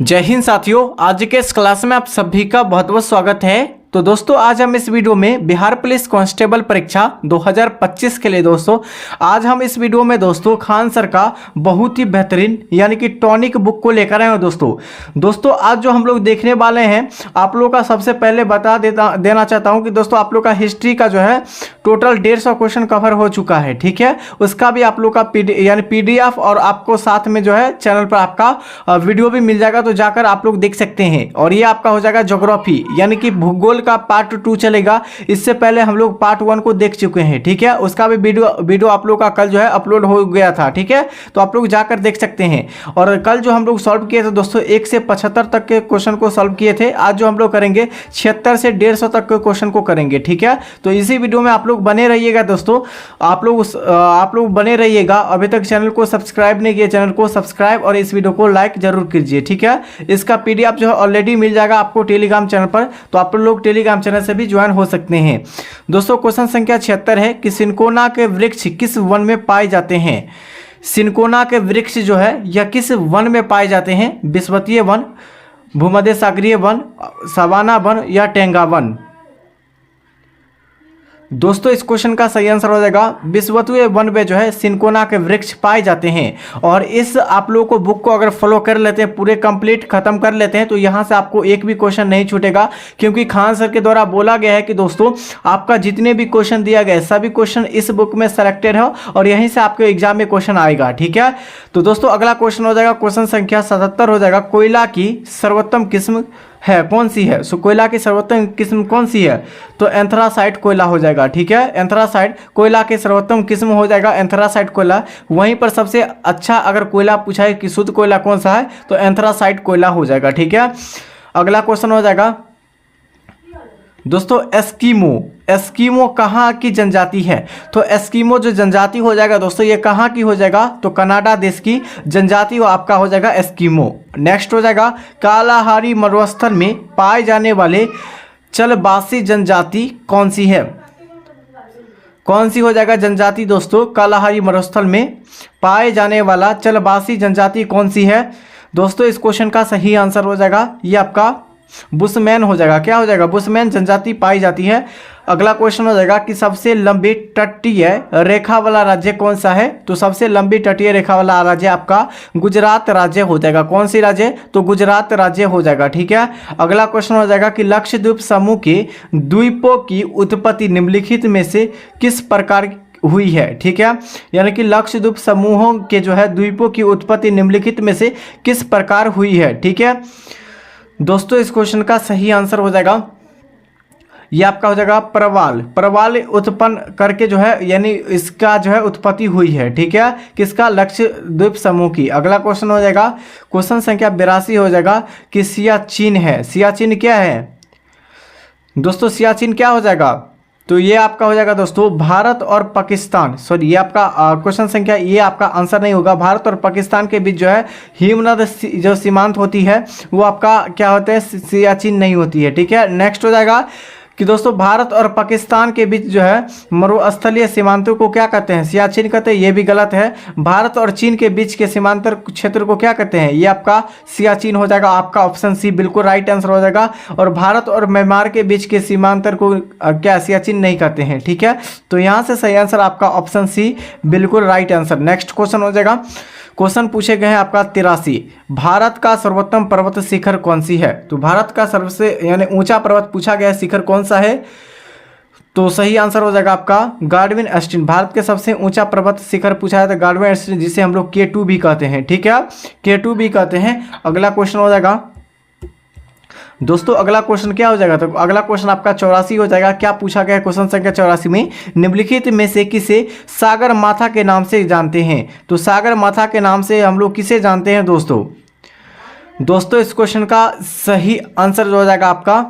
जय हिंद साथियों, आज के इस क्लास में आप सभी का बहुत बहुत स्वागत है। तो दोस्तों आज हम इस वीडियो में बिहार पुलिस कांस्टेबल परीक्षा 2025 के लिए दोस्तों आज हम इस वीडियो में दोस्तों खान सर का बहुत ही बेहतरीन यानी कि टॉनिक बुक को लेकर आए हैं। दोस्तों आज जो हम लोग देखने वाले हैं, आप लोगों का सबसे पहले बता देना चाहता हूं कि दोस्तों आप लोग का हिस्ट्री का जो है टोटल 150 क्वेश्चन कवर हो चुका है। ठीक है, उसका भी आप लोग का PDF और आपको साथ में जो है चैनल पर आपका वीडियो भी मिल जाएगा, तो जाकर आप लोग देख सकते हैं। और ये आपका हो जाएगा ज्योग्राफी यानी कि भूगोल का पार्ट 2 चलेगा। इससे पहले हम लोग पार्ट 1 को देख चुके हैं। ठीक है, उसका भी वीडियो आप लोग का कल जो है अपलोड हो गया था। ठीक है, तो आप लोग जाकर देख सकते हैं। और कल जो हम लोग सॉल्व किए थे दोस्तों 1 से 75 तक के क्वेश्चन को सॉल्व किए थे। आज जो हम लोग करेंगे 76 से 150 तक के क्वेश्चन को करेंगे। ठीक है, तो इसी वीडियो में आप लोग बने रहिएगा दोस्तों। आप लोग बने रहिएगा। अभी तक चैनल को सब्सक्राइब नहीं किया, चैनल को सब्सक्राइब और इस वीडियो को लाइक जरूर कीजिए। ठीक है, इसका PDF जो है ऑलरेडी मिल जाएगा आपको टेलीग्राम चैनल पर, तो आप लोग टेलीग्राम चैनल से भी ज्वाइन हो सकते हैं। दोस्तों क्वेश्चन संख्या 76 है कि सिनकोना के वृक्ष किस वन में पाए जाते हैं। सिनकोना के वृक्ष जो है यह किस वन में पाए जाते हैं? विषुवतीय वन, भूमध्य सागरीय वन, सवाना वन या टेंगा वन। दोस्तों इस क्वेश्चन का सही आंसर हो जाएगा विषुवतीय वन में जो है सिनकोना के वृक्ष पाए जाते हैं। और इस आप लोगों को बुक को अगर फॉलो कर लेते हैं, पूरे कंप्लीट खत्म कर लेते हैं, तो यहाँ से आपको एक भी क्वेश्चन नहीं छूटेगा, क्योंकि खान सर के द्वारा बोला गया है कि दोस्तों आपका जितने भी क्वेश्चन दिया गया है सभी क्वेश्चन इस बुक में सेलेक्टेड है और यहीं से आपके एग्जाम में क्वेश्चन आएगा। ठीक है, तो दोस्तों अगला क्वेश्चन हो जाएगा क्वेश्चन संख्या 77 हो जाएगा। कोयला की सर्वोत्तम किस्म है कौन सी है? सो कोयला की सर्वोत्तम किस्म कौन सी है? तो एंथ्रासाइट कोयला हो जाएगा। ठीक है, एंथ्रासाइट कोयला की सर्वोत्तम किस्म हो जाएगा एंथ्रासाइट कोयला। वहीं पर सबसे अच्छा अगर कोयला पूछा है कि शुद्ध कोयला कौन सा है, तो एंथ्रासाइट कोयला हो जाएगा। ठीक है, अगला क्वेश्चन हो जाएगा दोस्तों एस्कीमो कहाँ की जनजाति है? तो एस्कीमो जो जनजाति हो जाएगा दोस्तों ये कहाँ की हो जाएगा? तो कनाडा देश की जनजाति वो आपका हो जाएगा एस्कीमो। नेक्स्ट हो जाएगा कालाहारी मरुस्थल में पाए जाने वाले चलबासी जनजाति कौन सी है? कौन सी हो जाएगा जनजाति दोस्तों? कालाहारी मरुस्थल में पाए जाने वाला चलबासी जनजाति कौन सी है? दोस्तों इस क्वेश्चन का सही आंसर हो जाएगा ये आपका बुशमैन हो जाएगा। क्या हो जाएगा? बुशमैन जनजाति पाई जाती है। अगला क्वेश्चन हो जाएगा कि सबसे लंबी तटीय रेखा वाला राज्य कौन सा है? तो सबसे लंबी तटीय रेखा वाला राज्य आपका गुजरात राज्य हो जाएगा। कौन सी राज्य? तो गुजरात राज्य हो जाएगा। ठीक है, अगला क्वेश्चन हो जाएगा कि लक्षद्वीप समूह के द्वीपों की उत्पत्ति निम्नलिखित में से किस प्रकार हुई है? ठीक है, यानी कि लक्षद्वीप समूहों के जो है द्वीपों की उत्पत्ति निम्नलिखित में से किस प्रकार हुई है? ठीक है दोस्तों इस क्वेश्चन का सही आंसर हो जाएगा ये आपका हो जाएगा प्रवाल उत्पन्न करके जो है यानी इसका जो है उत्पत्ति हुई है। ठीक है, किसका? लक्षद्वीप समूह की। अगला क्वेश्चन हो जाएगा क्वेश्चन संख्या 82 हो जाएगा कि सियाचिन है। सियाचिन क्या है दोस्तों? सियाचिन क्या हो जाएगा? तो ये आपका हो जाएगा दोस्तों भारत और पाकिस्तान, सॉरी ये आपका क्वेश्चन संख्या ये आपका आंसर नहीं होगा। भारत और पाकिस्तान के बीच जो है हिमनद जो सीमांत होती है वो आपका क्या होता है? सियाचिन नहीं होती है। ठीक है, नेक्स्ट हो जाएगा कि दोस्तों भारत और पाकिस्तान के बीच जो है मरुस्थलीय सीमांतों को क्या कहते हैं? सियाचिन कहते हैं। ये भी गलत है। भारत और चीन के बीच के सीमांतर क्षेत्र को क्या कहते हैं? ये आपका सियाचिन हो जाएगा। आपका ऑप्शन सी बिल्कुल राइट आंसर हो जाएगा। और भारत और म्यांमार के बीच के सीमांतर को क्या सियाचिन नहीं कहते हैं। ठीक है, तो यहाँ से सही आंसर आपका ऑप्शन सी बिल्कुल राइट आंसर। नेक्स्ट क्वेश्चन हो जाएगा, क्वेश्चन पूछे गए हैं आपका 83, भारत का सर्वोत्तम पर्वत शिखर कौन सी है? तो भारत का सबसे यानी ऊंचा पर्वत पूछा गया है, शिखर कौन सा है? तो सही आंसर हो जाएगा आपका गार्डविन एस्टीन। भारत के सबसे ऊंचा पर्वत शिखर पूछा है तो गार्डविन एस्टीन, जिसे हम लोग K2 भी कहते हैं। ठीक है, K2 भी कहते हैं। अगला क्वेश्चन हो जाएगा दोस्तों अगला क्वेश्चन क्या हो जाएगा? तो अगला क्वेश्चन आपका 84 हो जाएगा। क्या पूछा गया है क्वेश्चन संख्या 84 में? निम्नलिखित में से किसे सागर माथा के नाम से जानते हैं? तो सागर माथा के नाम से हम लोग किसे जानते हैं दोस्तों इस क्वेश्चन का सही आंसर जो हो जाएगा आपका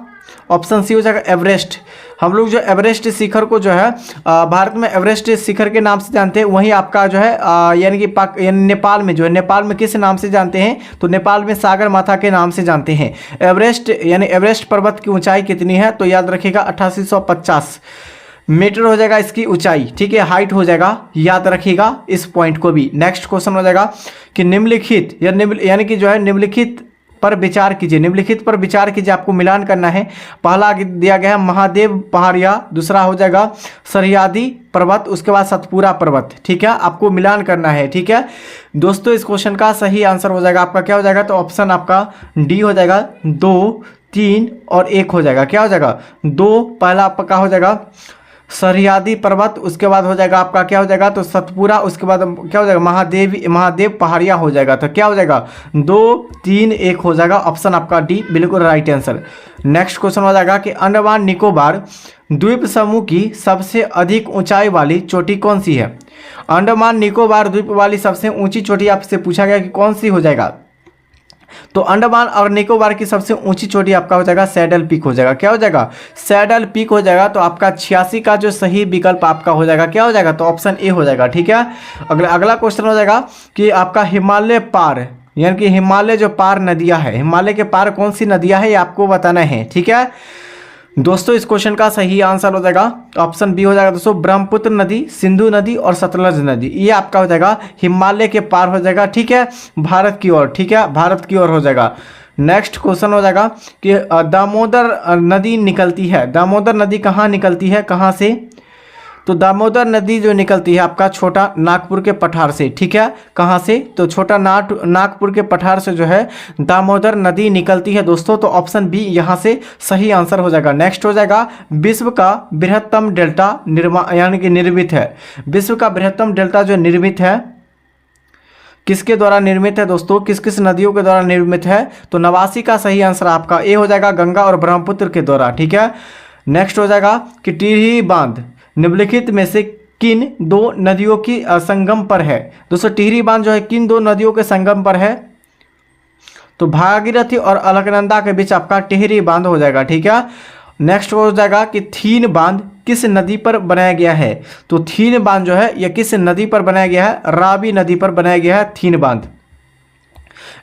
ऑप्शन सी हो जाएगा एवरेस्ट। हम लोग जो एवरेस्ट शिखर को जो है भारत में एवरेस्ट शिखर के नाम से जानते हैं, वहीं आपका जो है यानी कि नेपाल में जो है नेपाल में किस नाम से जानते हैं? तो नेपाल में सागर माथा के नाम से जानते हैं। एवरेस्ट यानी एवरेस्ट पर्वत की ऊंचाई कितनी है? तो याद रखिएगा 8850 मीटर हो जाएगा इसकी ऊंचाई। ठीक है, हाइट हो जाएगा, याद रखिएगा इस पॉइंट को भी। नेक्स्ट क्वेश्चन हो जाएगा कि निम्नलिखित यानी कि जो है निम्नलिखित पर विचार कीजिए, निम्नलिखित पर विचार कीजिए, आपको मिलान करना है। पहला दिया गया है महादेव पहाड़िया, दूसरा हो जाएगा सह्याद्री पर्वत, उसके बाद सतपुरा पर्वत। ठीक है, आपको मिलान करना है। ठीक है दोस्तों, इस क्वेश्चन का सही आंसर हो जाएगा आपका क्या हो जाएगा, तो ऑप्शन आपका डी हो जाएगा, 2, 3 और 1 हो जाएगा। क्या हो जाएगा, 2 पहला आपका हो जाएगा सह्याद्री पर्वत, उसके बाद हो जाएगा आपका क्या हो जाएगा, तो सतपुरा, उसके बाद क्या हो जाएगा महादेव पहाड़िया हो जाएगा। तो क्या हो जाएगा, 2, 3, 1 हो जाएगा। ऑप्शन आपका डी बिल्कुल राइट आंसर। नेक्स्ट क्वेश्चन हो जाएगा कि अंडमान निकोबार द्वीप समूह की सबसे अधिक ऊंचाई वाली चोटी कौन सी है। अंडमान निकोबार द्वीप वाली सबसे ऊंची चोटी आपसे पूछा गया कि कौन सी हो जाएगा, तो अंडमान और निकोबार की सबसे ऊंची चोटी आपका हो जाएगा सैडल पीक हो जाएगा। क्या हो जाएगा, सैडल पीक हो जाएगा। तो आपका 86 का जो सही विकल्प आपका हो जाएगा क्या हो जाएगा, तो ऑप्शन ए हो जाएगा। ठीक है, अगला क्वेश्चन हो जाएगा कि आपका हिमालय पार, यानी कि हिमालय जो पार नदियां है, हिमालय के पार कौन सी नदियां है ये आपको बताना है। ठीक है दोस्तों, इस क्वेश्चन का सही आंसर हो जाएगा ऑप्शन बी हो जाएगा दोस्तों, ब्रह्मपुत्र नदी, सिंधु नदी और सतलज नदी, ये आपका हो जाएगा हिमालय के पार हो जाएगा। ठीक है, भारत की ओर। ठीक है, भारत की ओर हो जाएगा। नेक्स्ट क्वेश्चन हो जाएगा कि दामोदर नदी निकलती है, दामोदर नदी कहाँ निकलती है, कहाँ से, तो दामोदर नदी जो निकलती है आपका छोटा नागपुर के पठार से। ठीक है, कहाँ से, तो छोटा नागपुर के पठार से जो है दामोदर नदी निकलती है दोस्तों। तो ऑप्शन बी यहाँ से सही आंसर हो जाएगा। नेक्स्ट हो जाएगा विश्व का बृहत्तम डेल्टा यानी कि निर्मित है। विश्व का बृहत्तम डेल्टा जो निर्मित है किसके द्वारा निर्मित है दोस्तों, किस किस नदियों के द्वारा निर्मित है, तो 89 का सही आंसर आपका ए हो जाएगा, गंगा और ब्रह्मपुत्र के द्वारा। ठीक है, नेक्स्ट हो जाएगा कि टिहरी बांध निम्नलिखित में से किन 2 नदियों की संगम पर है। दोस्तों टिहरी बांध जो है किन 2 नदियों के संगम पर है, तो भागीरथी और अलकनंदा के बीच आपका टिहरी बांध हो जाएगा। ठीक है, नेक्स्ट हो जाएगा कि थीन बांध किस नदी पर बनाया गया है, तो थीन बांध जो है यह किस नदी पर बनाया गया है, रावी नदी पर बनाया गया है थीन बांध।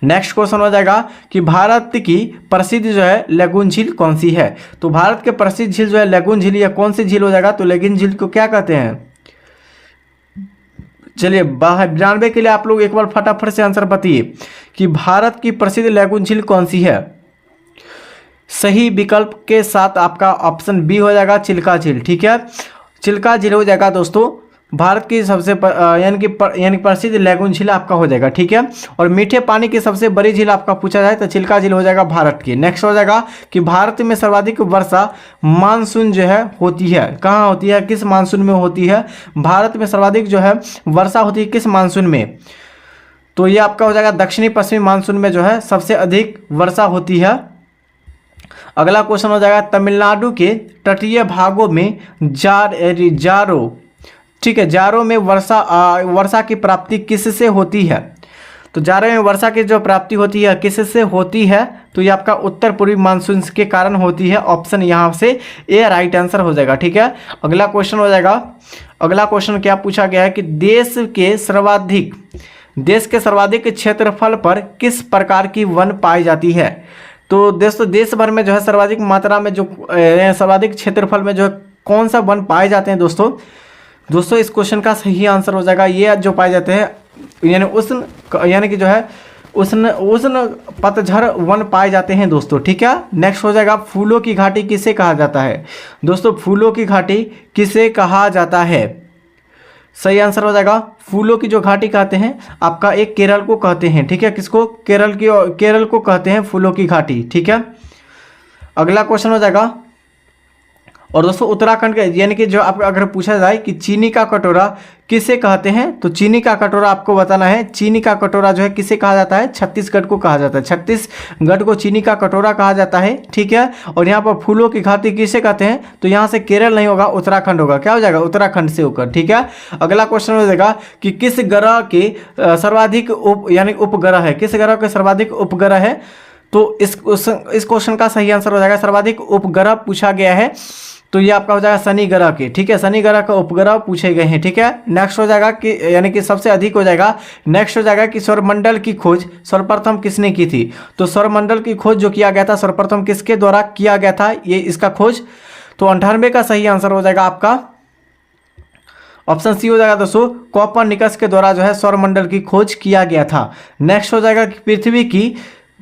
नेक्स्ट क्वेश्चन हो जाएगा कि भारत की प्रसिद्ध जो है लेगून झील कौन सी है, तो भारत के प्रसिद्ध झील जो है लेगून झील, या कौन सी झील हो जाएगा, तो लेगून झील को क्या कहते हैं। चलिए 92 के लिए आप लोग एक बार फटाफट से आंसर बताइए कि भारत की प्रसिद्ध लेगून झील कौन सी है। सही विकल्प के साथ आपका ऑप्शन बी हो जाएगा चिल्का झील। ठीक है, चिल्का झील हो जाएगा दोस्तों भारत की सबसे यानी प्रसिद्ध लेगून झील आपका हो जाएगा। ठीक है, और मीठे पानी की सबसे बड़ी झील आपका पूछा जाए तो चिल्का झील हो जाएगा भारत की। नेक्स्ट हो जाएगा कि भारत में सर्वाधिक वर्षा मानसून जो है होती है, कहाँ होती है, किस मानसून में होती है, भारत में सर्वाधिक जो है वर्षा होती है किस मानसून में, तो ये आपका हो जाएगा दक्षिणी पश्चिमी मानसून में जो है सबसे अधिक वर्षा होती है। अगला क्वेश्चन हो जाएगा तमिलनाडु के तटीय भागों में जारो, ठीक है, जारो में वर्षा की प्राप्ति किससे होती है, तो जारो में वर्षा की जो प्राप्ति होती है किससे होती है, तो ये आपका उत्तर पूर्वी मानसून के कारण होती है। ऑप्शन यहाँ से ए राइट आंसर हो जाएगा। ठीक है, अगला क्वेश्चन हो जाएगा, अगला क्वेश्चन क्या पूछा गया है कि देश के सर्वाधिक क्षेत्रफल पर किस प्रकार की वन पाई जाती है, तो देश भर में जो है सर्वाधिक मात्रा में जो सर्वाधिक क्षेत्रफल में जो है कौन सा वन पाए जाते हैं दोस्तों इस क्वेश्चन का सही आंसर हो जाएगा ये जो पाए जाते हैं यानी उष्ण यानी कि जो है उष्ण पतझड़ वन पाए जाते हैं दोस्तों। ठीक है, नेक्स्ट हो जाएगा फूलों की घाटी किसे कहा जाता है, दोस्तों फूलों की घाटी किसे कहा जाता है, सही आंसर हो जाएगा फूलों की जो घाटी कहते हैं आपका एक केरल को कहते हैं। ठीक है, किसको, केरल को कहते हैं फूलों की घाटी। ठीक है, अगला क्वेश्चन हो जाएगा और दोस्तों उत्तराखंड के यानी कि जो आप अगर पूछा जाए कि चीनी का कटोरा किसे कहते हैं, तो चीनी का कटोरा आपको बताना है। चीनी का कटोरा जो है किसे कहा जाता है, छत्तीसगढ़ को कहा जाता है, छत्तीसगढ़ को चीनी का कटोरा कहा जाता है। ठीक है, और यहाँ पर फूलों की घाटी किसे कहते हैं, तो यहाँ से केरल नहीं होगा उत्तराखंड होगा, क्या हो जाएगा उत्तराखंड से होकर। ठीक है, अगला क्वेश्चन हो जाएगा कि किस ग्रह के सर्वाधिक उपग्रह है, किस ग्रह के सर्वाधिक उपग्रह है, तो इस क्वेश्चन का सही आंसर हो जाएगा सर्वाधिक उपग्रह पूछा गया है, तो ये आपका हो जाएगा शनि ग्रह के। ठीक है, शनि ग्रह का उपग्रह पूछे गए हैं। ठीक है, नेक्स्ट हो जाएगा कि यानी कि सबसे अधिक हो जाएगा, नेक्स्ट हो जाएगा कि सौरमंडल की खोज सर्वप्रथम किसने की थी, तो सौरमंडल की खोज जो किया गया था सर्वप्रथम किसके द्वारा किया गया था ये इसका खोज, तो 98 का सही आंसर हो जाएगा आपका ऑप्शन सी हो जाएगा दोस्तों कोपरनिकस के द्वारा जो है सौरमंडल की खोज किया गया था। नेक्स्ट हो जाएगा कि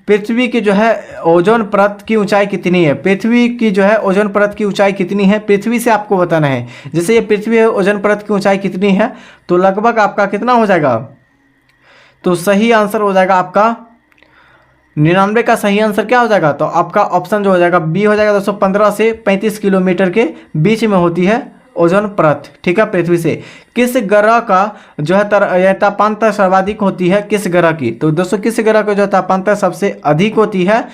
पृथ्वी की जो है ओजोन परत की ऊंचाई कितनी है? पृथ्वी की जो है ओजोन परत की ऊंचाई कितनी है, पृथ्वी से आपको बताना है। जैसे ये पृथ्वी है, ओजोन परत की ऊंचाई कितनी है, तो लगभग आपका कितना हो जाएगा? तो सही आंसर हो जाएगा आपका 99 का सही आंसर क्या हो जाएगा? तो आपका ऑप्शन जो हो जाएगा बी हो जाएगा। 215 से 35 किलोमीटर के बीच में होती है ओजोन परत, ठीक है, पृथ्वी से। किस ग्रह का जो है तापांतर सर्वाधिक होती है, किस ग्रह की? तो दोस्तों किस ग्रह का जो तापांतर सबसे अधिक होती है?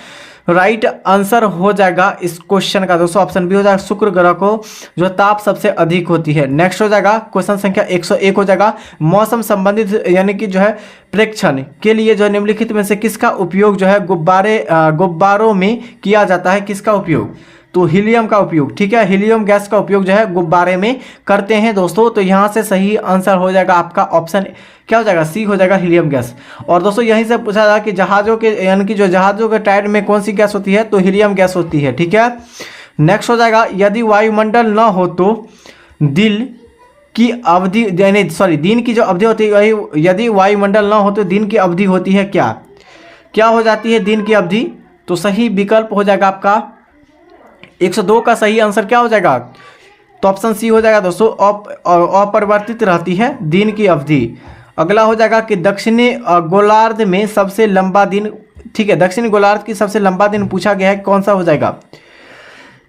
राइट आंसर हो जाएगा इस क्वेश्चन का दोस्तों ऑप्शन बी हो जाएगा, शुक्र ग्रह को जो ताप सबसे अधिक होती है। नेक्स्ट हो जाएगा क्वेश्चन संख्या 101 हो जाएगा, मौसम संबंधित यानी कि जो है प्रेक्षण के लिए जो निम्नलिखित में से किसका उपयोग जो है गुब्बारों में किया जाता है, किसका उपयोग? तो हीलियम का उपयोग, ठीक है, हीलियम गैस का उपयोग जो है गुब्बारे में करते हैं दोस्तों। तो यहाँ से सही आंसर हो जाएगा आपका ऑप्शन क्या हो जाएगा? सी हो जाएगा, हीलियम गैस। और दोस्तों यहीं से पूछा जाएगा कि जहाज़ों के यानी कि जो जहाज़ों के टायर में कौन सी गैस होती है, तो हीलियम गैस होती है, ठीक है। नेक्स्ट हो जाएगा, यदि वायुमंडल न हो तो दिन की अवधि यानी दिन की जो अवधि होती है वही, यदि वायुमंडल न हो तो दिन की अवधि होती है क्या हो जाती है दिन की अवधि? तो सही विकल्प हो जाएगा आपका 102 का सही आंसर क्या हो जाएगा? तो ऑप्शन सी हो जाएगा दोस्तों, अपरिवर्तित रहती है दिन की अवधि। अगला हो जाएगा कि दक्षिणी गोलार्ध में सबसे लंबा दिन, ठीक है, दक्षिणी गोलार्ध की सबसे लंबा दिन पूछा गया है, कौन सा हो जाएगा?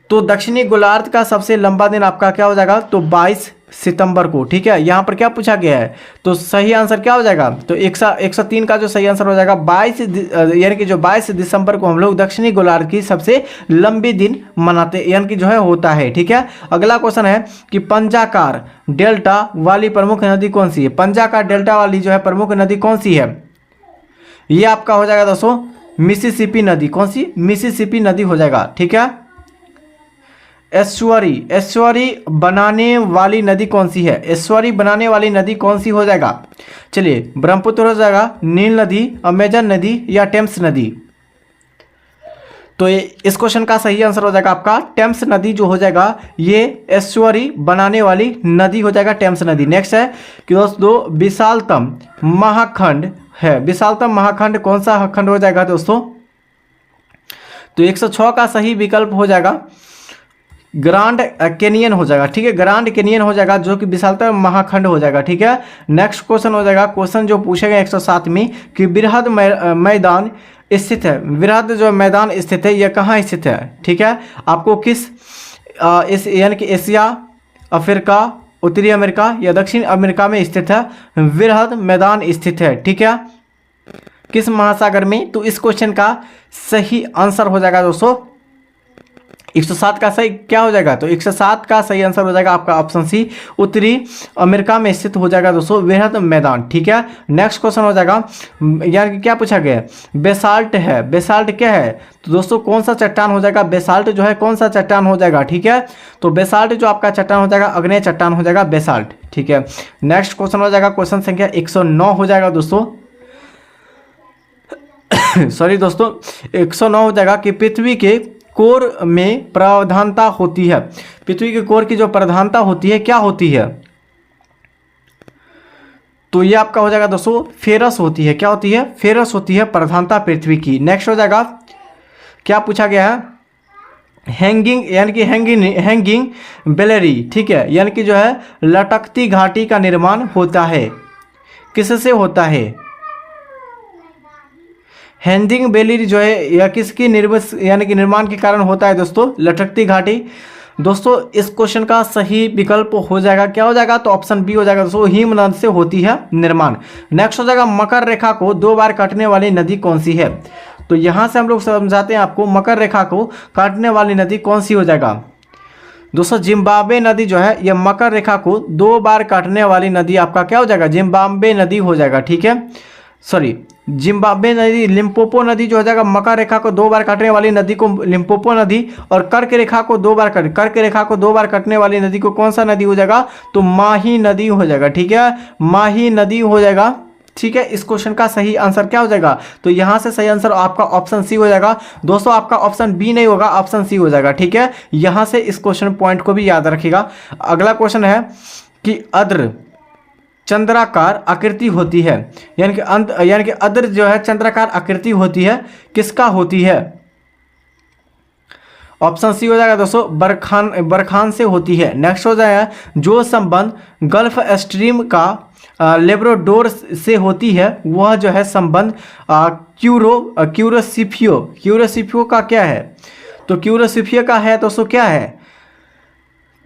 तो दक्षिणी गोलार्ध का सबसे लंबा दिन आपका क्या हो जाएगा? तो 22 सितंबर को, ठीक है। यहाँ पर क्या पूछा गया है, तो सही आंसर क्या हो जाएगा? तो 103 का जो सही आंसर हो जाएगा 22 यानी कि जो 22 दिसंबर को हम लोग दक्षिणी गोलार्ध की सबसे लंबी दिन मनाते यानी कि जो है होता है, ठीक है। अगला क्वेश्चन है कि पंजाकार डेल्टा वाली प्रमुख नदी कौन सी है? पंजाकार डेल्टा वाली जो है प्रमुख नदी कौन सी है? ये आपका हो जाएगा दोस्तों मिसिसिपी नदी। कौन सी? मिसिसिपी नदी हो जाएगा, ठीक है। एस्चुअरी बनाने वाली नदी कौन सी है? एस्चुअरी बनाने वाली नदी कौन सी हो जाएगा? चलिए, ब्रह्मपुत्र हो जाएगा, नील नदी, अमेजन नदी या टेम्स नदी? तो इस क्वेश्चन का सही आंसर हो जाएगा आपका टेम्स नदी जो हो जाएगा, ये एस्चुअरी बनाने वाली नदी हो जाएगा टेम्स नदी। नेक्स्ट है कि दोस्तों विशालतम महाखंड है, विशालतम महाखंड कौन सा खंड हो जाएगा दोस्तों? तो 106 का सही विकल्प हो जाएगा ग्रांड कैनियन हो जाएगा, ठीक है, ग्रांड कैनियन हो जाएगा जो कि विशालतम महाखंड हो जाएगा, ठीक है। नेक्स्ट क्वेश्चन हो जाएगा, क्वेश्चन जो पूछेगा 107 में कि बृहद मैदान स्थित है, बृहद जो मैदान स्थित है यह कहाँ स्थित है, ठीक है। आपको किस इस यानी कि एशिया, अफ्रीका, उत्तरी अमेरिका या दक्षिण अमेरिका में स्थित है बृहद मैदान स्थित है, ठीक है, किस महासागर में? तो इस क्वेश्चन का सही आंसर हो जाएगा दोस्तों 107 का सही क्या हो जाएगा? तो 107 का सही आंसर हो जाएगा आपका ऑप्शन सी, उत्तरी अमेरिका में स्थित हो जाएगा दोस्तों बृहद मैदान, ठीक है। नेक्स्ट क्वेश्चन हो जाएगा, यानी कि क्या पूछा गया है? बेसाल्ट है, बेसाल्ट क्या है? तो दोस्तों कौन सा चट्टान हो जाएगा? बेसाल्ट जो है कौन सा चट्टान हो जाएगा, ठीक है। तो बेसाल्ट जो आपका चट्टान हो जाएगा अग्नेय चट्टान हो जाएगा बेसाल्ट, ठीक है। नेक्स्ट क्वेश्चन हो जाएगा, क्वेश्चन संख्या 109 हो जाएगा दोस्तों सॉरी दोस्तों 109 हो जाएगा कि पृथ्वी के कोर में प्रधानता होती है, पृथ्वी के कोर की जो प्रधानता होती है क्या होती है? तो ये आपका हो जाएगा दोस्तों फेरस होती है, क्या होती है? फेरस होती है प्रधानता पृथ्वी की। नेक्स्ट हो जाएगा, क्या पूछा गया है? हैंगिंग यानी कि हैंगिंग बेलेरी, ठीक है, यानी कि जो है लटकती घाटी का निर्माण होता है, किससे होता है? हैंगिंग बेलेरी जो है या किसकी यानी कि निर्माण के कारण होता है दोस्तों? लटकती घाटी। दोस्तों इस क्वेश्चन का सही विकल्प हो जाएगा क्या हो जाएगा? तो ऑप्शन बी हो जाएगा दोस्तों, हिमनद से होती है निर्माण। नेक्स्ट हो जाएगा, मकर रेखा को 2 बार काटने वाली नदी कौन सी है? तो यहाँ से हम लोग समझाते हैं आपको, मकर रेखा को काटने वाली नदी कौन सी हो जाएगा दोस्तों? जिम्बाब्वे नदी जो है यह मकर रेखा को 2 बार काटने वाली नदी आपका क्या हो जाएगा? जिम्बाब्वे नदी हो जाएगा, ठीक है। सॉरी, जिम्बाब्वे नदी, लिम्पोपो नदी जो हो जाएगा मकर रेखा को 2 बार काटने वाली नदी को लिम्पोपो नदी, और कर्क रेखा को 2 बार कर्क रेखा को 2 बार काटने वाली नदी को कौन सा नदी हो जाएगा? तो माही नदी हो जाएगा, ठीक है, माही नदी हो जाएगा, ठीक है। इस क्वेश्चन का सही आंसर क्या हो जाएगा? तो यहाँ से सही आंसर आपका ऑप्शन सी हो जाएगा दोस्तों, आपका ऑप्शन बी नहीं होगा, ऑप्शन सी हो जाएगा, ठीक है। यहाँ से इस क्वेश्चन पॉइंट को भी याद रखिएगा। अगला क्वेश्चन है कि चंद्राकार आकृति होती है, यानी कि अदर जो है चंद्राकार आकृति होती है, किसका होती है? ऑप्शन सी हो जाएगा दोस्तों, बरखान से होती है। नेक्स्ट हो जाएगा, जो संबंध गल्फ स्ट्रीम का लेब्राडोर से होती है वह जो है संबंध क्यूरोसिफियो का क्या है? तो क्यूरोसिफियो का है दोस्तों क्या है?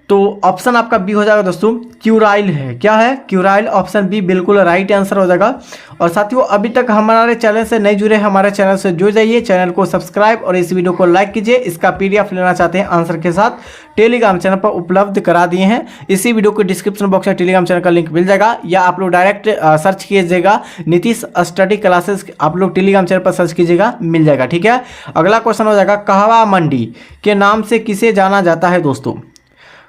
तो ऑप्शन आपका बी हो जाएगा दोस्तों, क्यूराइल है। क्या है? क्यूराइल। ऑप्शन बी बिल्कुल राइट आंसर हो जाएगा। और साथियों, अभी तक हमारे चैनल से नहीं जुड़े, हमारे चैनल से जुड़ जाइए, चैनल को सब्सक्राइब और इस वीडियो को लाइक कीजिए। इसका पीडीएफ लेना चाहते हैं आंसर के साथ, टेलीग्राम चैनल पर उपलब्ध करा दिए हैं। इसी वीडियो को डिस्क्रिप्शन बॉक्स में टेलीग्राम चैनल का लिंक मिल जाएगा, या आप लोग डायरेक्ट सर्च कीजिएगा नीतीश स्टडी क्लासेस, आप लोग टेलीग्राम चैनल पर सर्च कीजिएगा, मिल जाएगा। ठीक है, अगला क्वेश्चन हो जाएगा, कहवा मंडी के नाम से किसे जाना जाता है दोस्तों?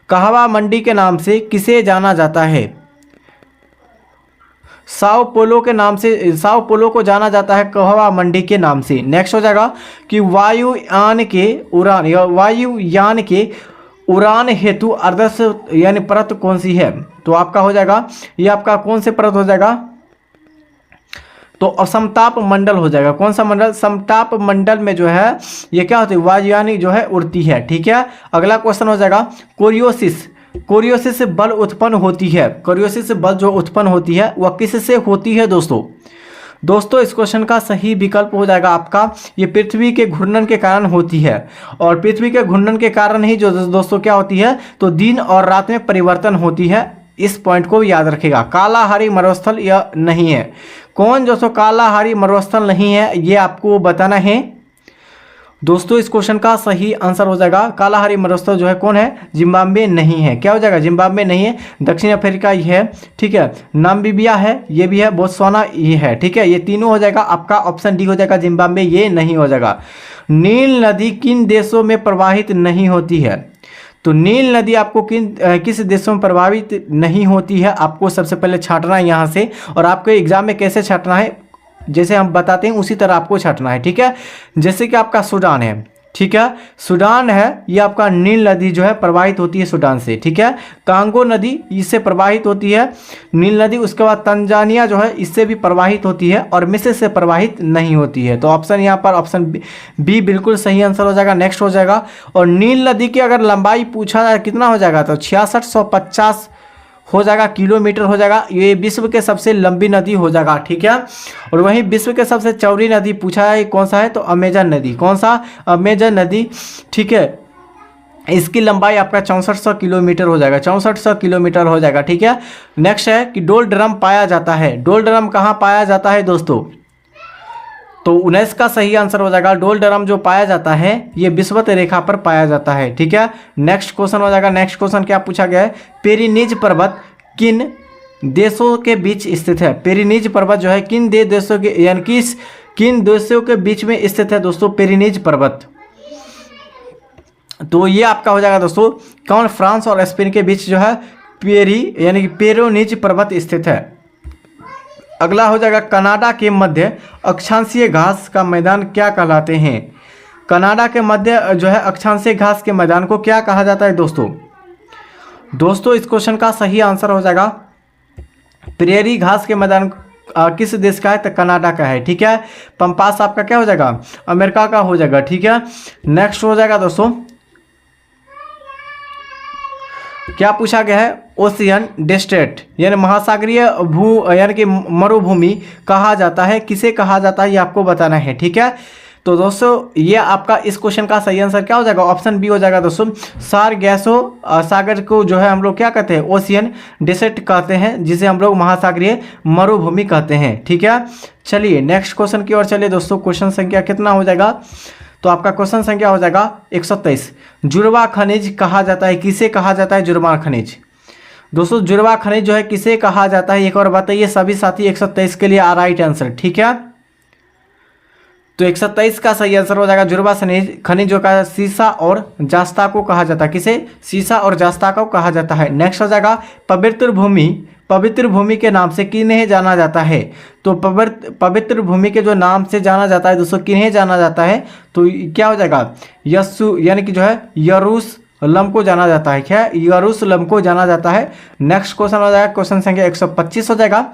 कहवा मंडी के नाम से किसे जाना जाता है? साओ पोलो के नाम से, साओ पोलो को जाना जाता है कहवा मंडी के नाम से। नेक्स्ट हो जाएगा कि वायुयान के उड़ान हेतु आदर्श यानी परत कौन सी है? तो आपका हो जाएगा, ये आपका कौन से परत हो जाएगा? तो समताप मंडल हो जाएगा। कौन सा मंडल? समताप मंडल में जो है ये क्या होती है? वायुयानी जो है उड़ती है। ठीक है, अगला क्वेश्चन हो जाएगा, कोरियोसिस से बल उत्पन्न होती है। कोरियोसिस से बल जो उत्पन्न होती है वह किससे होती है दोस्तों? इस क्वेश्चन का सही विकल्प हो जाएगा आपका, ये पृथ्वी के घूर्णन के कारण होती है। और पृथ्वी के घूर्णन के कारण ही जो दोस्तों क्या होती है? तो दिन और रात में परिवर्तन होती है। इस पॉइंट को याद रखेगा। कालाहारी मरुस्थल यह नहीं है। कौन दोस्तों कालाहारी मरुस्थल नहीं है, ये आपको बताना है दोस्तों। इस क्वेश्चन का सही आंसर हो जाएगा, कालाहारी मरुस्थल जो है कौन है? जिम्बाब्वे नहीं है। क्या हो जाएगा? जिम्बाब्वे नहीं है, दक्षिण अफ्रीका ये है। ठीक है, नामीबिया है, ये भी है, बोत्सवाना ये है। ठीक है, ये तीनों हो जाएगा आपका, ऑप्शन डी हो जाएगा, जिम्बाब्वे ये नहीं हो जाएगा। नील नदी किन देशों में प्रवाहित नहीं होती है? तो नील नदी आपको किस देशों में प्रभावित नहीं होती है, आपको सबसे पहले छांटना है यहाँ से। और आपको एग्जाम में कैसे छांटना है, जैसे हम बताते हैं उसी तरह आपको छांटना है। ठीक है, जैसे कि आपका सूडान है, ठीक है, सूडान है, ये आपका नील नदी जो है प्रवाहित होती है सूडान से। ठीक है, कांगो नदी इससे प्रवाहित होती है नील नदी। उसके बाद तंजानिया जो है इससे भी प्रवाहित होती है, और मिस्र से प्रवाहित नहीं होती है। तो ऑप्शन यहाँ पर ऑप्शन बी बिल्कुल सही आंसर हो जाएगा। नेक्स्ट हो जाएगा, और नील नदी की अगर लंबाई पूछा जाए कितना हो जाएगा, तो 6650 हो जाएगा किलोमीटर हो जाएगा। ये विश्व के सबसे लंबी नदी हो जाएगा। ठीक है, और वहीं विश्व के सबसे चौड़ी नदी पूछा है कौन सा है, तो अमेजन नदी। कौन सा? अमेजन नदी। ठीक है, इसकी लंबाई आपका 6400 किलोमीटर हो जाएगा, 6400 किलोमीटर हो जाएगा। ठीक है, नेक्स्ट है कि डोल ड्रम पाया जाता है। डोल ड्रम कहाँ पाया जाता है दोस्तों? तो 19 का सही आंसर हो जाएगा, डोल ड्रम जो पाया जाता है ये विषुवत रेखा पर पाया जाता है। ठीक है, नेक्स्ट क्वेश्चन हो जाएगा। नेक्स्ट क्वेश्चन क्या पूछा गया है? पेरिनीज पर्वत किन देशों के बीच स्थित है? पेरिनीज पर्वत जो है किन देशों के, यानी किन देशों के बीच में स्थित है दोस्तों पेरिनीज पर्वत? तो ये आपका हो जाएगा दोस्तों कौन? फ्रांस और स्पेन के बीच जो है यानी कि पेरिनीज पर्वत स्थित है। अगला हो जाएगा, कनाडा के मध्य अक्षांशीय घास का मैदान क्या कहलाते हैं? कनाडा के मध्य जो है अक्षांशीय घास के मैदान को क्या कहा जाता है दोस्तों? इस क्वेश्चन का सही आंसर हो जाएगा, प्रेरी घास के मैदान किस देश का है? तो कनाडा का है। ठीक है, पंपास आपका क्या हो जाएगा? अमेरिका का हो जाएगा। ठीक है, नेक्स्ट हो जाएगा दोस्तों, क्या पूछा गया है? ओशियन डेस्ट्रेट यानी महासागरीय यानी कि मरुभूमि कहा जाता है, किसे कहा जाता है ये आपको बताना है। ठीक है, तो दोस्तों ये आपका इस क्वेश्चन का सही आंसर क्या हो जाएगा? ऑप्शन बी हो जाएगा दोस्तों, सारगैसो सागर को जो है हम लोग क्या कहते हैं? ओशियन डेसर्ट कहते हैं, जिसे हम लोग महासागरीय मरुभूमि कहते हैं। ठीक है, चलिए नेक्स्ट क्वेश्चन की ओर चलिए दोस्तों। क्वेश्चन संख्या कितना हो जाएगा? तो आपका क्वेश्चन संख्या हो जाएगा 123। जुड़वा खनिज कहा जाता है, किसे कहा जाता है जुड़वा खनिज? दोस्तों जुड़वा खनिज जो है किसे कहा जाता है एक और बताइए सभी साथी। 123 के लिए राइट आंसर। ठीक है, तो 123 का सही आंसर हो जाएगा जुड़वा खनिज जो का सीसा और जास्ता को कहा जाता है। किसे? सीसा और जास्ता को कहा जाता है। नेक्स्ट हो जाएगा, पवित्र भूमि के नाम से किन्हें जाना जाता है? तो पवित्र भूमि के जो नाम से जाना जाता है दोस्तों किन्हें जाना जाता है? तो क्या हो जाएगा? यस्सु यानी कि जो है यरूशलम को जाना जाता है? क्या यरूशलम को जाना जाता है? नेक्स्ट क्वेश्चन हो जाएगा क्वेश्चन संख्या 125 हो जाएगा।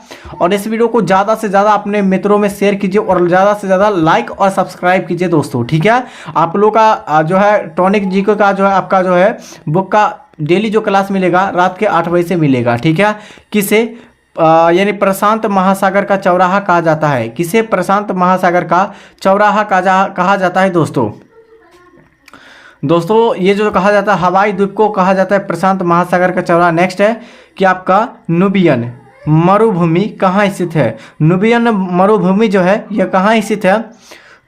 और इस वीडियो को ज़्यादा से ज़्यादा अपने मित्रों में शेयर कीजिए और ज़्यादा से ज़्यादा लाइक और सब्सक्राइब कीजिए दोस्तों, ठीक है। आप लोग का जो है टॉनिक जीके का जो है आपका जो है बुक का डेली जो क्लास मिलेगा रात के 8 बजे से मिलेगा, ठीक है। किसे यानी प्रशांत महासागर का चौराहा कहा जाता है? किसे प्रशांत महासागर का चौराहा कहा जाता है दोस्तों? दोस्तों ये जो कहा जाता है हवाई द्वीप को कहा जाता है प्रशांत महासागर का चौराहा। नेक्स्ट है कि आपका नुबियन मरुभूमि कहाँ स्थित है? नुबियन मरुभूमि जो है यह कहाँ स्थित है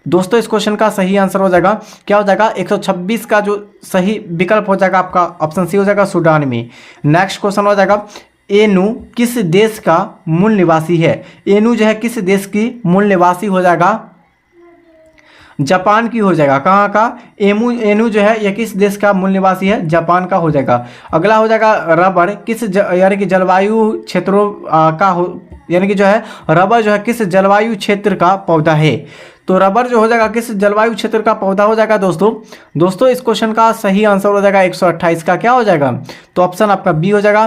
दोस्तों? इस क्वेश्चन का सही आंसर हो जाएगा क्या हो जाएगा? 126 का जो सही विकल्प हो जाएगा आपका ऑप्शन सी हो जाएगा, सूडान में। नेक्स्ट क्वेश्चन हो जाएगा एनु किस देश का मूल निवासी है? एनु जो है किस देश की मूल निवासी हो जाएगा? जापान की हो जाएगा। कहाँ का? एनु जो है यह किस देश का मूल निवासी है? जापान का हो जाएगा। अगला हो जाएगा रबर किस यानी कि जलवायु क्षेत्रों का हो, यानी कि जो है रबर जो है किस जलवायु क्षेत्र का पौधा है? तो रबर जो हो जाएगा किस जलवायु क्षेत्र का पौधा हो जाएगा दोस्तों इस क्वेश्चन का सही आंसर हो जाएगा 128 का क्या हो जाएगा? तो ऑप्शन आपका बी हो जाएगा,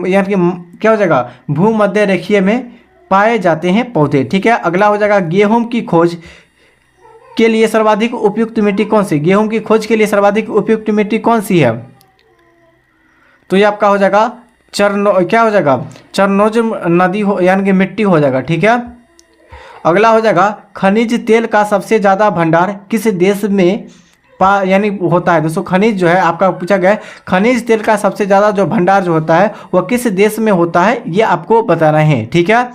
यानी कि क्या हो जाएगा? भूमध्य रेखीय में पाए जाते हैं पौधे, ठीक है। अगला हो जाएगा गेहूं की खोज के लिए सर्वाधिक उपयुक्त मिट्टी कौन सी? गेहूं की खोज के लिए सर्वाधिक उपयुक्त मिट्टी कौन सी है? तो ये आपका हो जाएगा क्या हो जाएगा? चरनोज नदी हो यानी कि मिट्टी हो जाएगा, ठीक है। अगला हो जाएगा खनिज तेल का सबसे ज़्यादा भंडार किस देश में यानी होता है? दोस्तों खनिज जो है आपका पूछा गया है खनिज तेल का सबसे ज़्यादा जो भंडार जो होता है वह किस देश में होता है, ये आपको बताना है, ठीक है।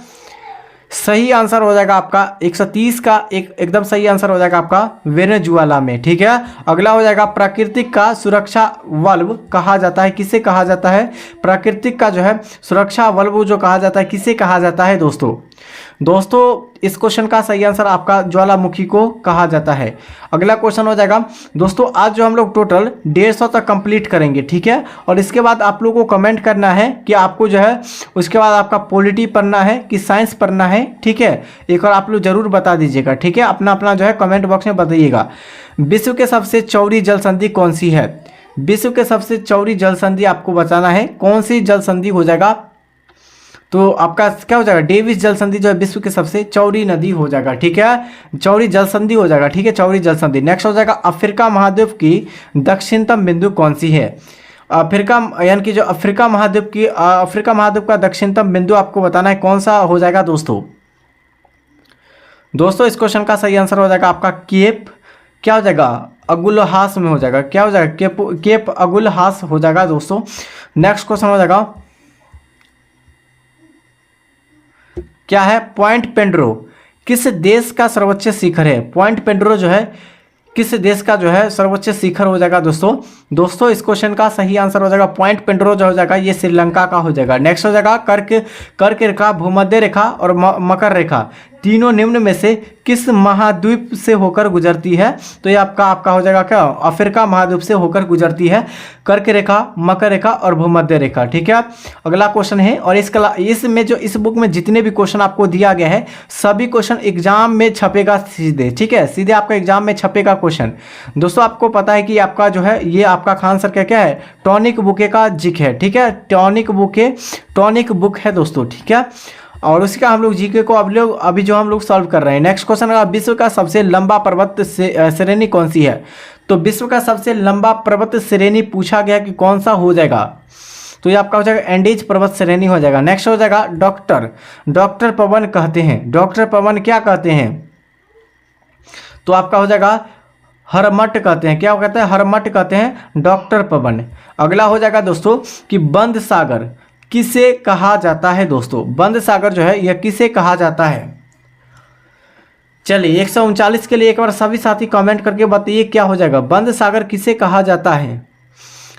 सही आंसर हो जाएगा आपका 130 का एकदम सही आंसर हो जाएगा आपका वेनेजुएला में, ठीक है। अगला हो जाएगा प्राकृतिक का सुरक्षा वल्ब कहा जाता है? किसे कहा जाता है? प्राकृतिक का जो है सुरक्षा वल्ब जो कहा जाता है किसे कहा जाता है दोस्तों इस क्वेश्चन का सही आंसर आपका ज्वालामुखी को कहा जाता है। अगला क्वेश्चन हो जाएगा दोस्तों आज जो हम लोग टोटल 150 तक कंप्लीट करेंगे, ठीक है। और इसके बाद आप लोगों को कमेंट करना है कि आपको जो है उसके बाद आपका पॉलिटी पढ़ना है कि साइंस पढ़ना है, ठीक है। एक और आप लोग जरूर बता दीजिएगा, ठीक है। अपना जो है कमेंट बॉक्स में बताइएगा। विश्व के सबसे चौड़ी जल संधि कौन सी है? विश्व के सबसे चौड़ी जल संधि आपको बताना है कौन सी जल संधि हो जाएगा? तो आपका क्या हो जाएगा? डेविस जल संधि जो है विश्व की सबसे चौड़ी नदी हो जाएगा, ठीक है। चौड़ी जल संधि हो जाएगा, ठीक है, चौड़ी जल संधि। नेक्स्ट हो जाएगा अफ्रीका महाद्वीप की दक्षिणतम बिंदु कौन सी है? अफ्रीका यानी कि जो अफ्रीका महाद्वीप का दक्षिणतम बिंदु आपको बताना है कौन सा हो जाएगा दोस्तों इस क्वेश्चन का सही आंसर हो जाएगा आपका केप क्या हो जाएगा? अगुलहास में हो जाएगा। क्या हो जाएगा? केप अगुलहास हो जाएगा दोस्तों। नेक्स्ट क्वेश्चन हो जाएगा क्या है? पॉइंट पेड्रो किस देश का सर्वोच्च शिखर है? पॉइंट पेड्रो जो है किस देश का जो है सर्वोच्च शिखर हो जाएगा दोस्तों इस क्वेश्चन का सही आंसर हो जाएगा पॉइंट पेड्रो जो हो जाएगा ये श्रीलंका का हो जाएगा। नेक्स्ट हो जाएगा कर्क रेखा, भूमध्य रेखा और मकर रेखा तीनों निम्न में से किस महाद्वीप से होकर गुजरती है? तो ये आपका हो जाएगा क्या? अफ्रीका महाद्वीप से होकर गुजरती है कर्क रेखा, मकर रेखा और भूमध्य रेखा, ठीक है। अगला क्वेश्चन है और इसमें जो इस बुक में जितने भी क्वेश्चन आपको दिया गया है सभी क्वेश्चन एग्जाम में छपेगा सीधे, ठीक है, सीधे आपका एग्जाम में छपेगा क्वेश्चन। दोस्तों आपको पता है कि आपका जो है ये आपका खान सर क्या है? टॉनिक बुके का जिक है, ठीक है, टॉनिक बुक है दोस्तों, ठीक है। और उसी का हम लोग जीके को अभी जो हम लोग सॉल्व कर रहे हैं। नेक्स्ट क्वेश्चन है विश्व का सबसे लंबा पर्वत श्रेणी कौन सी है? तो विश्व का सबसे लंबा पर्वत श्रेणी पूछा गया कि कौन सा हो जाएगा? तो ये आपका हो जाएगा एंडीज पर्वत श्रेणी हो जाएगा। नेक्स्ट हो जाएगा डॉक्टर पवन कहते हैं। डॉक्टर पवन क्या कहते हैं? तो आपका हो जाएगा हरमट कहते हैं। क्या कहते हैं? हरमट कहते हैं डॉक्टर पवन। अगला हो जाएगा दोस्तों कि बंद सागर किसे कहा जाता है? दोस्तों बंद सागर जो है यह किसे कहा जाता है? चलिए 139 के लिए एक बार सभी साथी कमेंट करके बताइए क्या हो जाएगा? बंद सागर किसे कहा जाता है?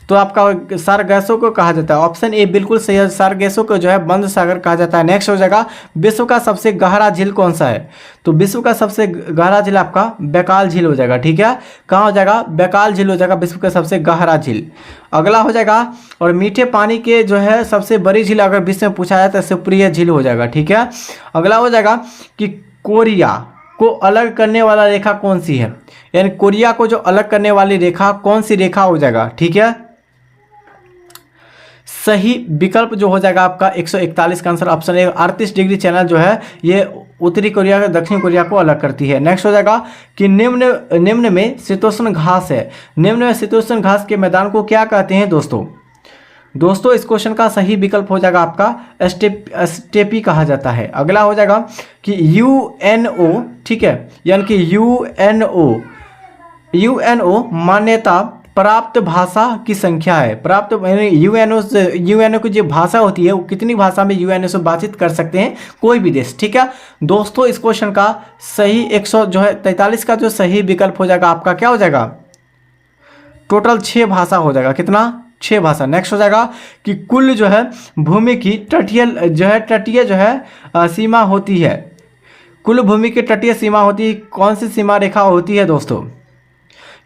तो आपका सारगैसों को कहा जाता है। ऑप्शन ए बिल्कुल सही है, सारगैसों को जो है बंद सागर कहा जाता है। नेक्स्ट हो जाएगा विश्व का सबसे गहरा झील कौन सा है? तो विश्व का सबसे गहरा झील आपका बैकाल झील हो जाएगा, ठीक है। कहाँ हो जाएगा? बैकाल झील हो जाएगा विश्व का सबसे गहरा झील। अगला हो जाएगा और मीठे पानी के जो है सबसे बड़ी झील अगर विश्व में पूछा जाए तो सुप्रिय झील हो जाएगा, ठीक है। अगला हो जाएगा कि को अलग करने वाला रेखा कौन सी है, यानी कोरिया को जो अलग करने वाली रेखा कौन सी रेखा हो जाएगा, ठीक है। सही विकल्प जो हो जाएगा आपका 141 का answer option A. 38 degree channel जो है ये उत्तरी कोरिया दक्षिण कोरिया को अलग करती है। नेक्स्ट हो जाएगा कि निम्न में शीतोष्ण घास है, निम्न में शीतोष्ण घास के मैदान को क्या कहते हैं दोस्तों इस क्वेश्चन का सही विकल्प हो जाएगा आपका स्टेपी कहा जाता है। अगला हो जाएगा कि यूएनओ, ठीक है, यानी कि यूएनओ मान्यता प्राप्त भाषा की संख्या है। प्राप्त यूएनओ की जो भाषा होती है वो कितनी भाषा में यूएनओ से बातचीत कर सकते हैं कोई भी देश, ठीक है। दोस्तों इस क्वेश्चन का सही 143 का जो सही विकल्प हो जाएगा आपका क्या हो जाएगा, टोटल 6 भाषा हो जाएगा। कितना, 6 भाषा। नेक्स्ट हो जाएगा कि कुल जो है भूमि की तटीय जो है सीमा होती है, कुल भूमि की तटीय सीमा होती है, कौन सी सीमा रेखा होती है दोस्तों,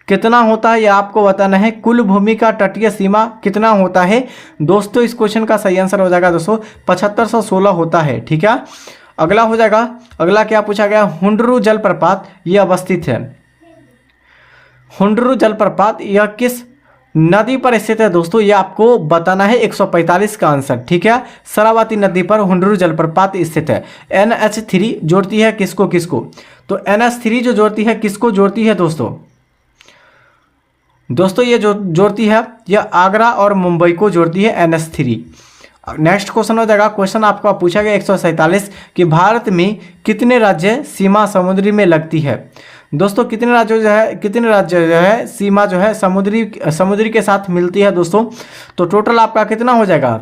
कितना होता है ये आपको बताना है। कुल भूमि का तटीय सीमा कितना होता है दोस्तों, इस क्वेश्चन का सही आंसर हो जाएगा दोस्तों 7516 होता है, ठीक है। अगला हो जाएगा, अगला क्या पूछा गया, हुंडरू जलप्रपात ये अवस्थित है। हुंडरू जलप्रपात यह किस नदी पर स्थित है दोस्तों, ये आपको बताना है 145 का आंसर, ठीक है। शरावती नदी पर हुंडरू जलप्रपात स्थित है। NH3 जोड़ती है किसको, तो NH3 जो जोड़ती है किसको जोड़ती है दोस्तों ये जो जोड़ती है यह आगरा और मुंबई को जोड़ती है NH3। नेक्स्ट क्वेश्चन हो जाएगा, क्वेश्चन आपको पूछा गया 147 कि भारत में कितने राज्य सीमा समुद्री में लगती है। दोस्तों कितने राज्य जो है सीमा जो है समुद्री के साथ मिलती है दोस्तों, तो टोटल आपका कितना हो जाएगा,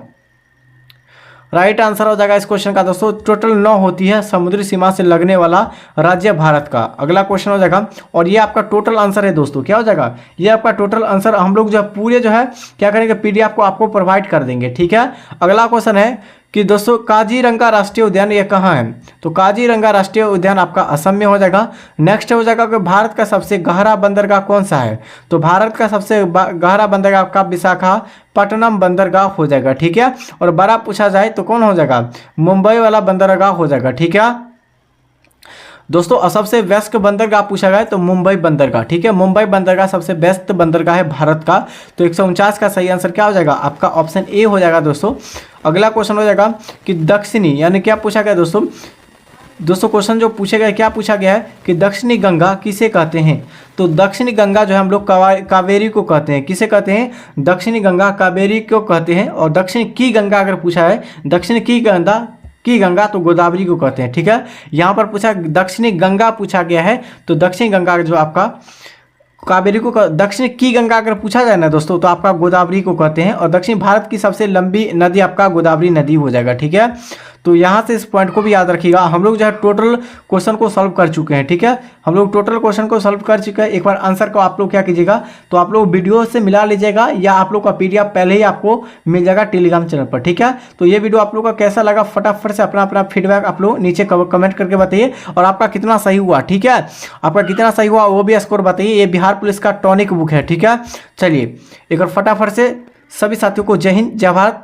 राइट आंसर हो जाएगा इस क्वेश्चन का दोस्तों टोटल 9 होती है समुद्री सीमा से लगने वाला राज्य भारत का। अगला क्वेश्चन हो जाएगा और ये आपका टोटल आंसर है दोस्तों, क्या हो जाएगा, ये आपका टोटल आंसर हम लोग जो है पूरे जो है क्या करेंगे PDF को आपको प्रोवाइड कर देंगे, ठीक है। अगला क्वेश्चन है कि दोस्तों काजीरंगा राष्ट्रीय उद्यान ये कहाँ है, तो काजीरंगा राष्ट्रीय उद्यान आपका असम में हो जाएगा। नेक्स्ट हो जाएगा कि भारत का सबसे गहरा बंदरगाह कौन सा है, तो भारत का सबसे गहरा बंदरगाह आपका विशाखापट्टनम बंदरगाह हो जाएगा, ठीक है। और बड़ा पूछा जाए तो कौन हो जाएगा, मुंबई वाला बंदरगाह हो जाएगा, ठीक है दोस्तों। सबसे बेस्ट बंदरगाह पूछा गया तो मुंबई बंदरगाह, ठीक है। मुंबई बंदरगाह सबसे बेस्ट बंदरगाह है भारत का, तो 149 का सही आंसर क्या हो जाएगा आपका ऑप्शन ए हो जाएगा दोस्तों। अगला क्वेश्चन हो जाएगा कि दक्षिणी, यानी क्या पूछा गया दोस्तों क्वेश्चन जो पूछे गए क्या पूछा गया है कि दक्षिणी गंगा किसे कहते हैं, तो दक्षिणी गंगा जो है हम लोग कावेरी को कहते हैं, किसे कहते हैं, दक्षिणी गंगा कावेरी को कहते हैं। और दक्षिण की गंगा अगर पूछा है, दक्षिण की गंगा तो गोदावरी को कहते हैं, ठीक है। यहाँ पर पूछा दक्षिणी गंगा पूछा गया है, तो दक्षिणी गंगा जो आपका कावेरी को, दक्षिण की गंगा अगर पूछा जाए ना दोस्तों तो आपका गोदावरी को कहते हैं। और दक्षिण भारत की सबसे लंबी नदी आपका गोदावरी नदी हो जाएगा, ठीक है। तो यहाँ से इस पॉइंट को भी याद रखिएगा। हम लोग जो है टोटल क्वेश्चन को सॉल्व कर चुके हैं, ठीक है। हम लोग टोटल क्वेश्चन को सॉल्व कर चुके हैं। एक बार आंसर को आप लोग क्या कीजिएगा, तो आप लोग वीडियो से मिला लीजिएगा या आप लोग का PDF पहले ही आपको मिल जाएगा टेलीग्राम चैनल पर, ठीक है। तो ये वीडियो आप लोग का कैसा लगा फटाफट से अपना फीडबैक आप लोग नीचे कमेंट करके बताइए। और आपका कितना सही हुआ, ठीक है, आपका कितना सही हुआ वो भी स्कोर बताइए। ये बिहार पुलिस का टॉनिक बुक है, ठीक है। चलिए एक बार फटाफट से सभी साथियों को जय हिंद जय भारत।